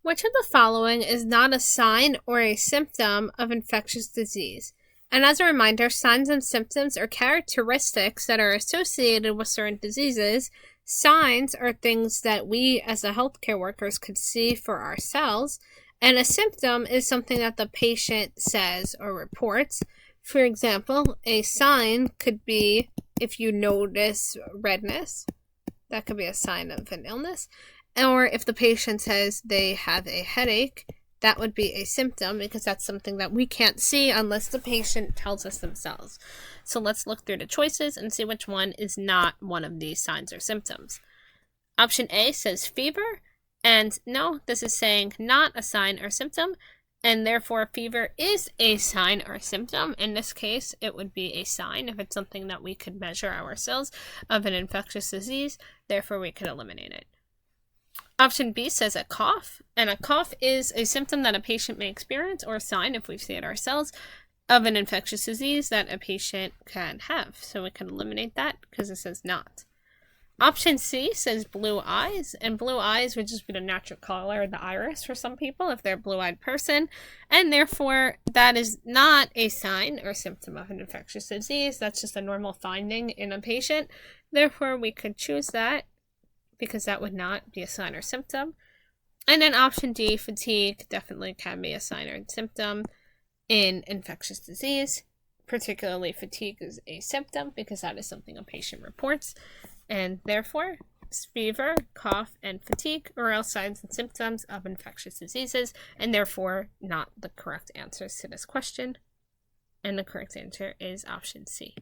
Which of the following is not a sign or a symptom of infectious disease? And as a reminder, signs and symptoms are characteristics that are associated with certain diseases. Signs are things that we as the healthcare workers could see for ourselves. And a symptom is something that the patient says or reports. For example, a sign could be if you notice redness. That could be a sign of an illness. Or if the patient says they have a headache, that would be a symptom because that's something that we can't see unless the patient tells us themselves. So let's look through the choices and see which one is not one of these signs or symptoms. Option A says fever, and no, this is saying not a sign or symptom, and therefore fever is a sign or symptom. In this case, it would be a sign if it's something that we could measure ourselves of an infectious disease, therefore we could eliminate it. Option B says a cough, and a cough is a symptom that a patient may experience or a sign, if we see it ourselves, of an infectious disease that a patient can have. So we can eliminate that because it says not. Option C says blue eyes, and blue eyes would just be the natural color of the iris for some people if they're a blue-eyed person, and therefore that is not a sign or symptom of an infectious disease. That's just a normal finding in a patient. Therefore, we could choose that because that would not be a sign or symptom. And then option D, fatigue, definitely can be a sign or symptom in infectious disease. Particularly fatigue is a symptom because that is something a patient reports. And therefore, fever, cough, and fatigue are all signs and symptoms of infectious diseases, and therefore not the correct answers to this question. And the correct answer is option C.